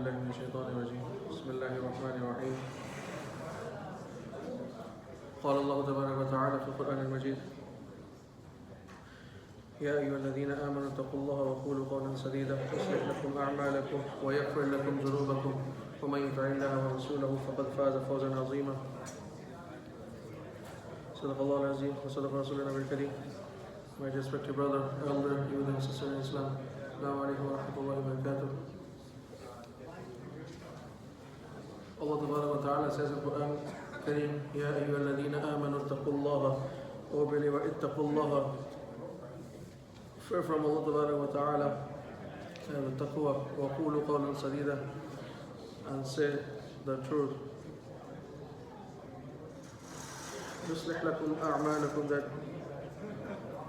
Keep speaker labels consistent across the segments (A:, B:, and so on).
A: بالله من الشيطان الرجيم بسم الله الرحمن الرحيم قال الله تبارك وتعالى في القرآن المجيد يا أيها الذين آمنوا اتقوا الله وقولوا قولا سديدا يصلح لكم أعمالكم ويغفر لكم ذنوبكم ومن يطع الله ورسوله فقد فاز فوزا عظيما صدق الله العظيم وصدق رسولنا الكريم. My respected brother, elder, youth and sister in Islam, Assalamu alaikum wa rahmatullahi wa barakatuh. Allah Tabaraka wa Ta'ala says in the Quran Kareem, Ya ayyuha alladhina amanu ittaqullaha, O believer, ittaqullaha. Fear from Allah Tabaraka wa Ta'ala, and taqwa, wa qulu qawlan sadida, and say the truth. يصلح لكم أعمالكم, that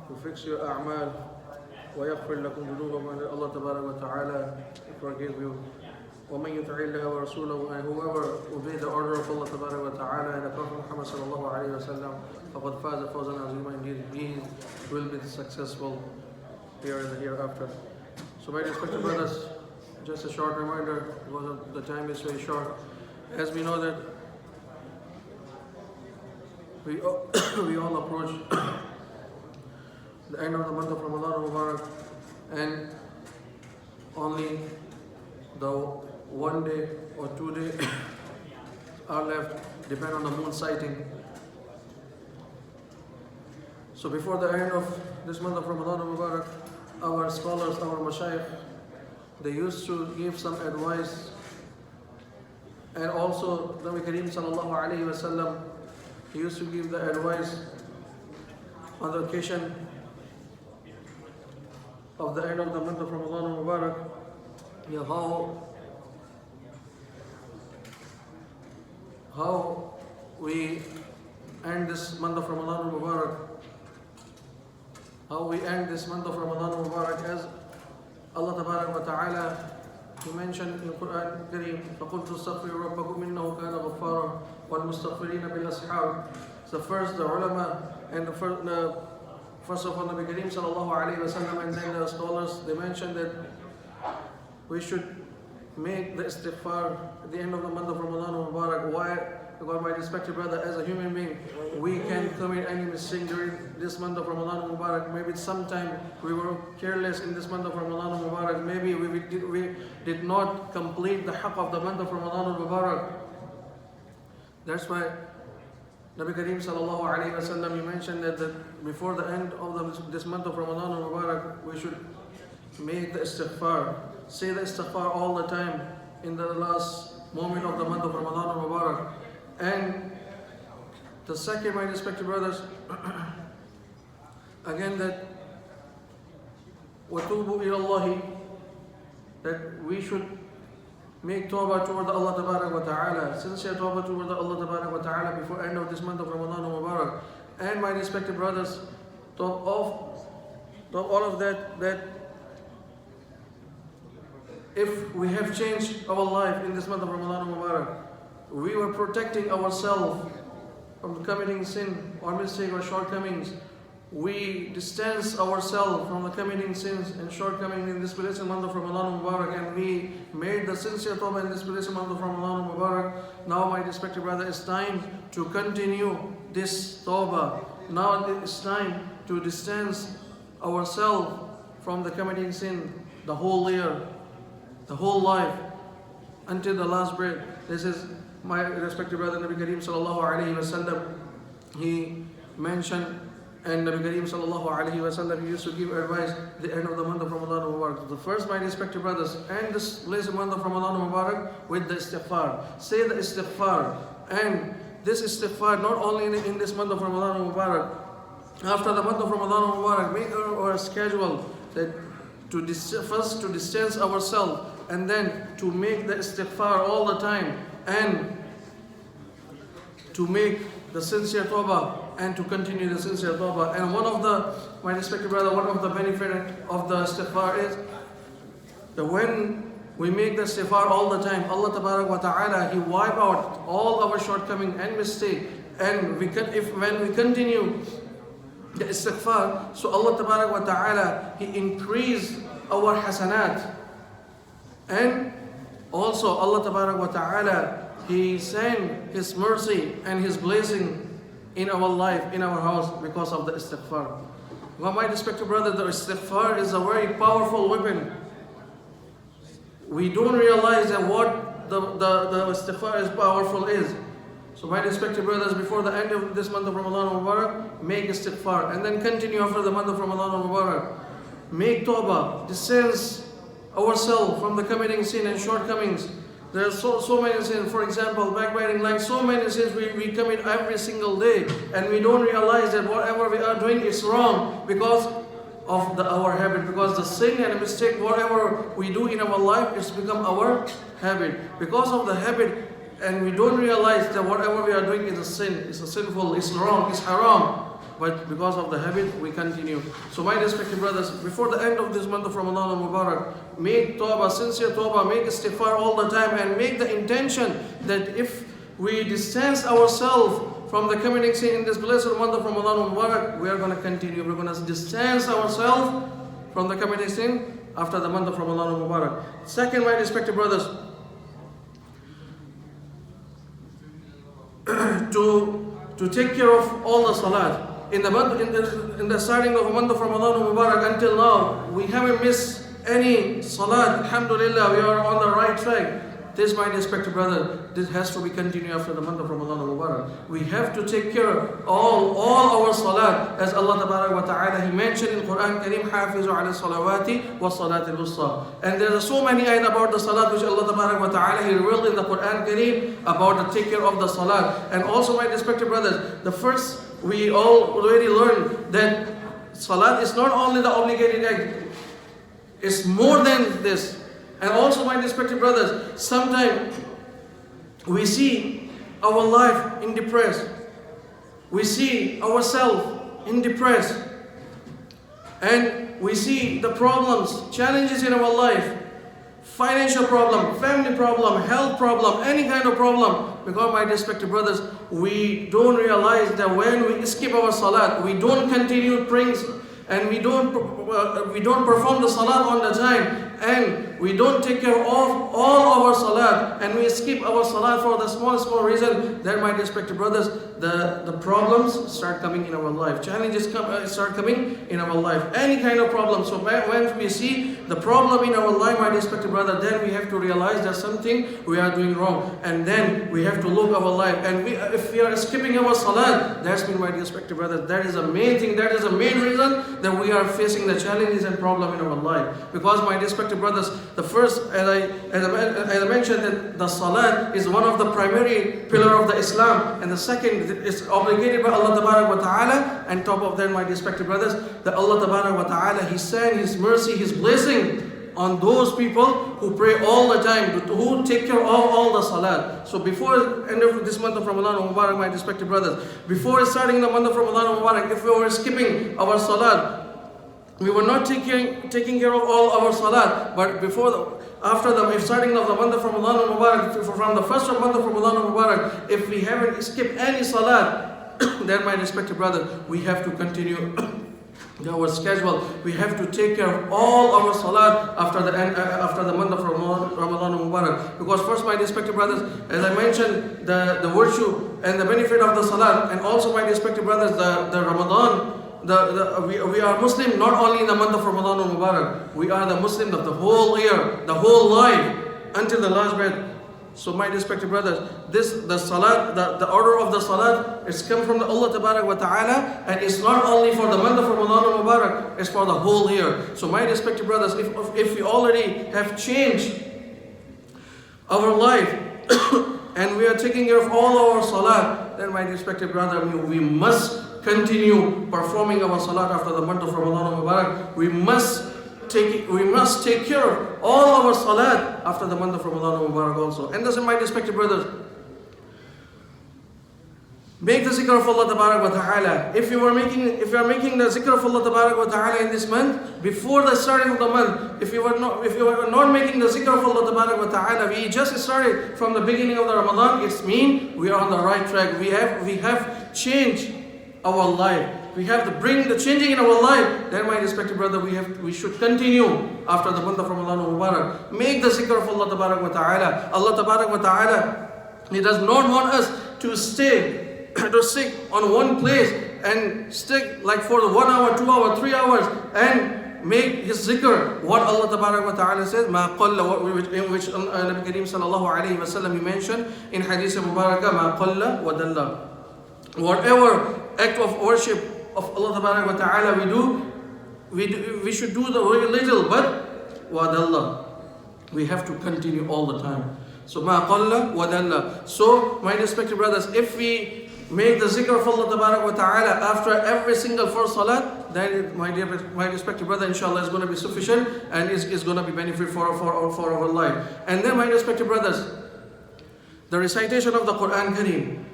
A: to fix your a'mal, ويغفر لكم ذنوبكم, and Allah Tabaraka wa Ta'ala forgive you. ومن يطع الله ورسوله, and whoever obey the order of Allah Tabaraka wa Ta'ala and the Prophet Muhammad sallallahu alayhi wa sallam, فقد فاز فوزا عظيما, indeed he will be successful here and the hereafter. So my respected brothers, just a short reminder because the time is very short. As we know that we all approach the end of the month of Ramadan Mubarak, and only the 1 day or 2 days are left, depend on the moon sighting. So before the end of this month of Ramadan Mubarak, our scholars, our mashayikh, they used to give some advice, and also the Nabi Kareem sallallahu alayhi wa sallam, he used to give the advice on the occasion of the end of the month of Ramadan Mubarak, how we end this month of Ramadan Mubarak, as Allah Tabaraka wa Ta'ala, He mentioned in the Quran Kareem, فَقُلْتُ اسْتَغْفِرُوا رَبَّكُمْ إِنَّهُ كَانَ غَفَّارًا وَالْمُسْتَغْفِرِينَ بِالْأَسْحَارِ. So first the ulama and the first of all Nabi Kareem sallallahu alayhi wa sallam, and then the scholars, they mentioned that we should make the istighfar at the end of the month of Ramadan Mubarak. Why? Because my respected brother, as a human being, we can commit any mistake during this month of Ramadan Mubarak. Maybe sometime we were careless in this month of Ramadan Mubarak. Maybe we did not complete the haqq of the month of Ramadan Mubarak. That's why Nabi Kareem sallallahu alayhi wa sallam, he mentioned that before the end of this month of Ramadan Mubarak, we should make the istighfar. Say the istighfar all the time in the last moment of the month of Ramadan Mubarak. And the second, my respected brothers, again that وَتُوبُوا إِلَى اللَّهِ, that we should make tawbah toward Allah Tabaraka wa Ta'ala, sincere tawbah toward Allah Tabaraka wa Ta'ala before end of this month of Ramadan Mubarak. And my respected brothers, top all of that if we have changed our life in this month of Ramadan Mubarak, we were protecting ourselves from committing sin or mistake or shortcomings. We distance ourselves from the committing sins and shortcomings in this blessed month of Ramadan Mubarak, and we made the sincere tawbah in this blessed month of Ramadan Mubarak. Now, my respected brother, it's time to continue this tawbah. Now it's time to distance ourselves from the committing sin the whole year, the whole life, until the last breath. This is my respected brother Nabi Kareem sallallahu alayhi wa sallam, he mentioned, and Nabi Kareem sallallahu alayhi wa sallam, he used to give advice at the end of the month of Ramadan Mubarak. The first, my respected brothers, end this blessed month of Ramadan Mubarak with the istighfar. Say the istighfar, and this istighfar not only in this month of Ramadan Mubarak, after the month of Ramadan Mubarak, make our schedule that first to distance ourselves, and then to make the istighfar all the time, and to make the sincere tawbah, and to continue the sincere tawbah. And my respected brother, one of the benefit of the istighfar is that when we make the istighfar all the time, Allah Tabaraka wa Ta'ala, He wipe out all our shortcomings and mistake. And when we continue the istighfar, so Allah Tabaraka wa Ta'ala, He increase our hasanat. And Also, Allah Tabarak wa Ta'ala, He sent His mercy and His blessing in our life, in our house, because of the istighfar. Well, my respected brother, the istighfar is a very powerful weapon. We don't realize that what the istighfar is powerful is. So my respected brothers, before the end of this month of Ramadan al-Mubarak, make istighfar and then continue after the month of Ramadan al-Mubarak. Make tawbah, distance ourselves from the committing sin and shortcomings. There are so many sins, for example, backbiting, like so many sins we commit every single day, and we don't realize that whatever we are doing is wrong because of our habit, because the sin and the mistake, whatever we do in our life, it's become our habit. Because of the habit, and we don't realize that whatever we are doing is a sin, it's a sinful, it's wrong, it's haram. But because of the habit, we continue. So my respected brothers, before the end of this month of Ramadan al-Mubarak, make tawbah, sincere tawbah, make istighfar all the time, and make the intention that if we distance ourselves from the committing sin in this blessed month of Ramadan al-Mubarak, we are going to continue. We're going to distance ourselves from the committing sin after the month of Ramadan al-Mubarak. Second, my respected brothers, to take care of all the salat. In the starting of the month of Ramadan al-Mubarak until now, we haven't missed any salat. Alhamdulillah, we are on the right track. This, my respected brother, this has to be continued after the month of Ramadan al-Mubarak. We have to take care of all our salat, as Allah wa Ta'ala, He mentioned in Quran Kareem, Hafizu ala salawati wa salati al-wusta. And there are so many ayat about the salat which Allah wa Ta'ala, He revealed in the Quran Kareem about the take care of the salat. And also, my respected brothers, the first, we all already learned that salat is not only the obligated act, it's more than this. And also, my respected brothers, sometimes we see our life in depressed. We see ourselves in depressed. And we see the problems, challenges in our life, financial problem, family problem, health problem, any kind of problem. Because, my respected brothers, we don't realize that when we skip our salat, we don't continue praying, and we don't perform the salat on the time, and we don't take care of all our salat, and we skip our salat for the small reason, then, my respected brothers, the problems start coming in our life. Challenges start coming in our life. Any kind of problem. So when we see the problem in our life, my respected brother, then we have to realize there's something we are doing wrong. And then we have to look our life. And if we are skipping our salat, that's mean, my respected brother, that is the main thing, that is the main reason that we are facing the challenges and problem in our life. Because, my respected brothers, the first, as I mentioned, that the salat is one of the primary pillar of the Islam, and the second is obligated by Allah wa Ta'ala. And top of that, my respected brothers, that Allah wa Ta'ala, He sent His mercy, His blessing on those people who pray all the time, who take care of all the salat. So before end of this month of Ramadan al-Mubarak, my respected brothers, before starting the month of Ramadan al-Mubarak, if we were skipping our salat, we were not taking care of all our salat. But after starting of the month of Ramadan al-Mubarak, from the first month of Ramadan al-Mubarak, if we haven't skipped any salat, then, my respected brother, we have to continue our schedule. We have to take care of all our salat after the month of Ramadan al-Mubarak. Because first, my respected brothers, as I mentioned, the virtue and the benefit of the salat, and also, my respected brothers, the Ramadan, we are Muslim not only in the month of Ramadan al-Mubarak, we are the Muslims of the whole year, the whole life, until the last breath. So, my respected brothers, the salat, the order of the salat, it's come from the Allah wa Ta'ala, and it's not only for the month of Ramadan al-Mubarak, it's for the whole year. So, my respected brothers, if we already have changed our life and we are taking care of all our salat, then, my respected brother, we must continue performing our salat after the month of Ramadan al-Mubarak. We must take care of all our salat after the month of Ramadan al-Mubarak also. And thus, my respected brothers, make the zikr of Allah wa Ta'ala. If you are making the zikr of Allah wa Ta'ala in this month, before the starting of the month, if you are not making the zikr of Allah wa Ta'ala, we just started from the beginning of the Ramadan, it means we are on the right track. We have changed our life. we have to bring the changing in our life, then my respected brother, we should continue after the month of Ramadan Mubarak. Make the zikr of Allah Tabarak wa Ta'ala. Allah Tabarak wa Ta'ala, He does not want us to stay on one place and stick like for 1 hour, 2 hours, 3 hours and make his zikr. What Allah Tabarak wa Ta'ala says, مَا قَلَّ, in which Nabi Kareem sallallahu alayhi wa sallam, he mentioned in Hadith Mubarakah, مَا قَلَّ وَدَلَّ. Whatever act of worship of Allah Tabarak wa Ta'ala we should do the very little, but وَدَلَّ, we have to continue all the time. So مَا قَلَّ وَدَلَّ. So my respected brothers, if we make the zikr of Allah Tabarak wa Ta'ala after every single first salat, then my respected brother, inshallah, is going to be sufficient and is going to be benefit for our life. And then my respected brothers, the recitation of the Quran Kareem.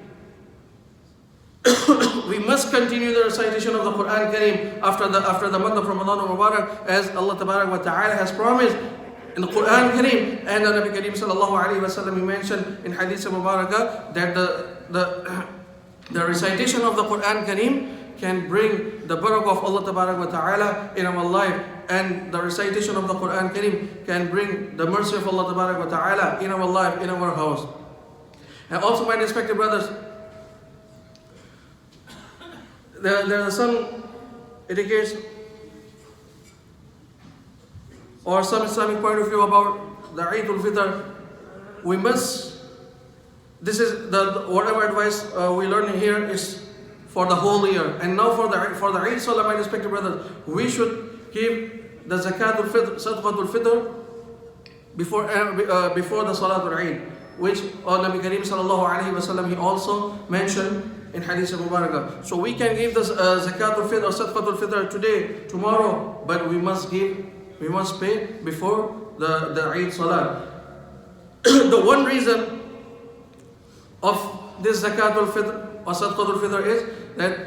A: We must continue the recitation of the Quran Kareem after the month of Ramadan Mubarak, as Allah Tabarak wa Ta'ala has promised in the Quran Kareem. And the Nabi Kareem sallallahu alayhi wa sallam, he mentioned in Hadith Mubarakah that the recitation of the Quran Kareem can bring the barakah of Allah Tabarak wa Ta'ala in our life, and the recitation of the Quran Kareem can bring the mercy of Allah Tabarak wa Ta'ala in our life, in our house. And also, my respected brothers, there are some education or some Islamic point of view about the Eid al-Fitr. We must, this is whatever advice we learn here is for the whole year. And now for the Eid Salah, my respected brothers, we should give the Zakat al-Fitr, Sadaqat al-Fitr before the Salat al-Eid, which Nabi Kareem sallallahu alayhi wa sallam, he also mentioned in Hadith Mubarakah. So we can give the Zakat al-Fitr or Sadaqat al-Fitr today, tomorrow, but we must pay before the Eid Salah. The one reason of this Zakat al-Fitr or Sadaqat al-Fitr is that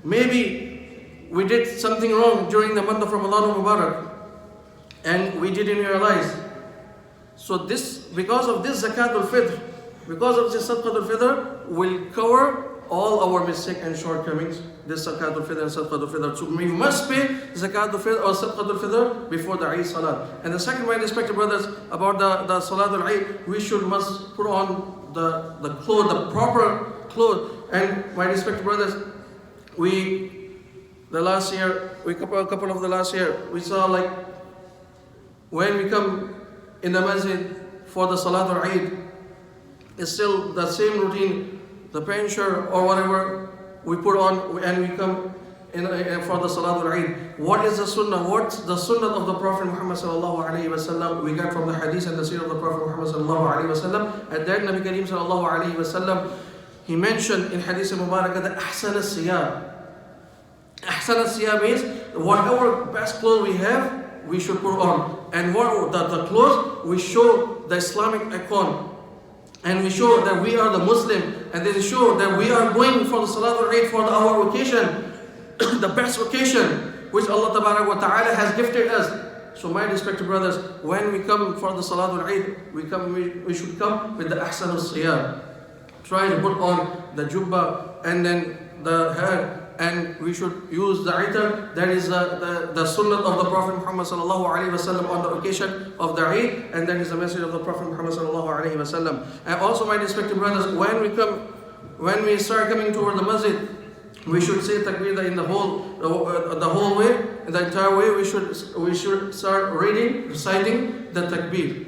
A: maybe we did something wrong during the month of Ramadan Mubarak and we didn't realize. So because of this Zakat al-Fitr, because of this Sadaqat al-Fitr, will cover all our mistakes and shortcomings. This Zakat al-Fitr and Sadaqat al-Fitr. So we must pay Zakat al-Fitr or Sadaqat al-Fitr before the Eid Salat. And the second, my respected brothers, about the Salat al-Eid, we must put on the clothes, the proper clothes. And my respected brothers, a couple of the last year, we saw like when we come in the masjid for the Salat al-Eid, it's still the same routine, the pant shirt or whatever we put on and we come in for the Salat al-Eid. What is the sunnah? What's the sunnah of the Prophet Muhammad sallallahu alayhi wa sallam? We got from the hadith and the seerah of the Prophet Muhammad sallallahu alayhi wa sallam. And then Nabi Kareem sallallahu alayhi wa sallam, he mentioned in Hadith Mubarakah that Ahsan al-Siyab. Ahsan al-Siyab means whatever best clothes we have, we should put on. And what the clothes, we show the Islamic icon. And we show that we are the Muslim, and they show that we are going for the Salat al-Eid for our occasion, the best occasion which Allah Tabarak wa Ta'ala has gifted us. So my respected brothers, when we come for the Salat al-Eid, we should come with the Ahsan al-Siyab. Try to put on the jubba and then the hair, and we should use the itar. That is the sunnah of the Prophet Muhammad sallallahu alaihi wasallam on the occasion of the Eid, and that is the message of the Prophet Muhammad sallallahu alaihi wasallam. And also, my respected brothers, when we start coming toward the masjid, we should say takbir in the whole way, the entire way. We should start reciting the takbir.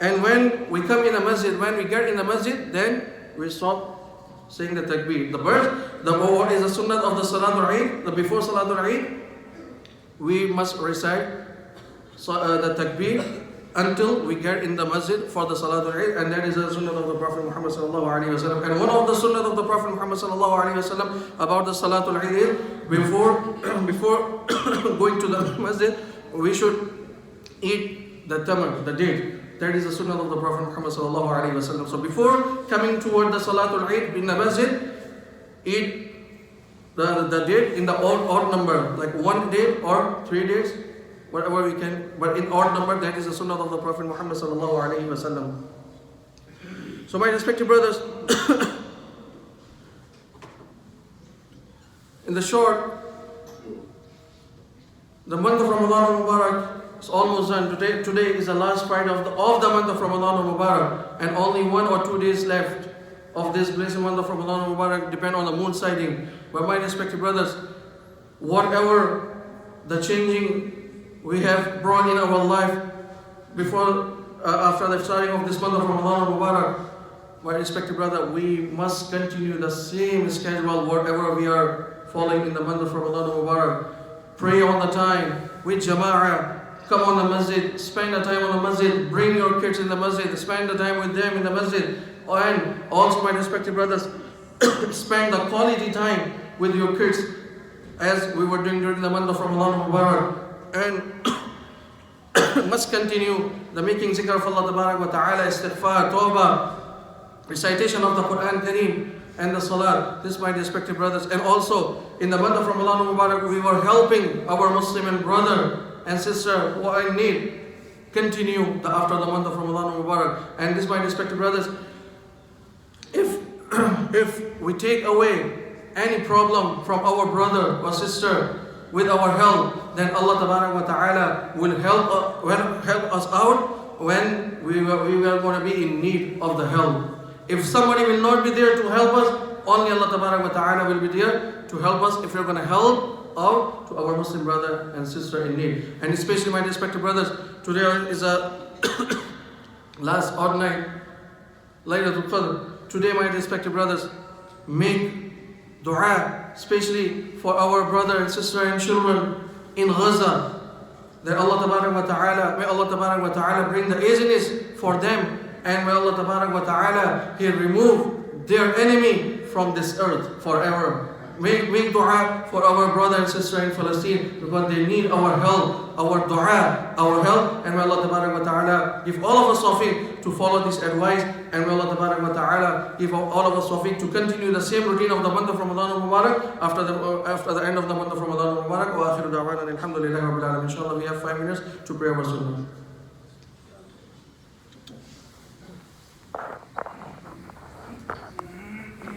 A: And when we come in the masjid, when we get in the masjid, then we stop saying the takbir. What is the sunnah of the Salat al-Eid? Before Salat al-Eid, we must recite the takbir until we get in the masjid for the Salat al-Eid, and that is the sunnah of the Prophet Muhammad sallallahu alaihi wasallam. And one of the sunnah of the Prophet Muhammad sallallahu alaihi wasallam about the Salat al-Eid is before going to the masjid, we should eat the tamar, the date. That is the sunnah of the Prophet Muhammad sallallahu alaihi wasallam. So before coming toward the Salatul Eid in the masjid, eat the date in the odd number, like 1 date or 3 days, whatever we can, but in odd number. That is the sunnah of the Prophet Muhammad sallallahu alaihi wasallam. So my respected brothers, In the short, the month of Ramadan Mubarak is almost done. Today is the last Friday of the month of Ramadan Mubarak, and only 1 or 2 days left of this blessed month of Ramadan Mubarak depend on the moon sighting. But my respected brothers, whatever the changing we have brought in our life after the starting of this month of Ramadan Mubarak, my respected brother, we must continue the same schedule whatever we are following in the month of Ramadan Mubarak. Pray on the time with Jama'ah, come on the masjid, spend the time on the masjid, bring your kids in the masjid, spend the time with them in the masjid. And also, my respected brothers, spend the quality time with your kids as we were doing during the month of Ramadan Mubarak. And must continue the making zikr of Allah wa ta'ala, istighfar, tawbah, recitation of the Quran Kareem and the Salah. This, my respected brothers. And also, in the month of Ramadan Mubarak, we were helping our Muslim brother and sister who are in need. Continue after the month of Ramadan Mubarak. And this, my respected brothers, if we take away any problem from our brother or sister with our help, then Allah wa ta'ala will help us out when we are going to be in need of the help. If somebody will not be there to help us, only Allah wa ta'ala will be there to help us if we're going to help out to our Muslim brother and sister in need. And especially, my respected brothers, today is a last odd night, Laylatul Qadr. Today, my respected brothers, make dua, especially for our brother and sister and children in Gaza, that Allah wa ta'ala, may Allah wa ta'ala bring the easiness for them, and may Allah wa ta'ala remove their enemy from this earth forever. Make dua for our brother and sister in Palestine, because they need our help, our dua, our help. And may Allah wa ta'ala give all of us tawfiq to follow this advice, and may Allah wa ta'ala give all of us tawfiq to continue the same routine of the month of Ramadan Mubarak after the end of the month of Ramadan Mubarak. Wa akhiru da'wana alhamdulillahi rabbil alamin. Inshallah, we have 5 minutes to pray our sunnah.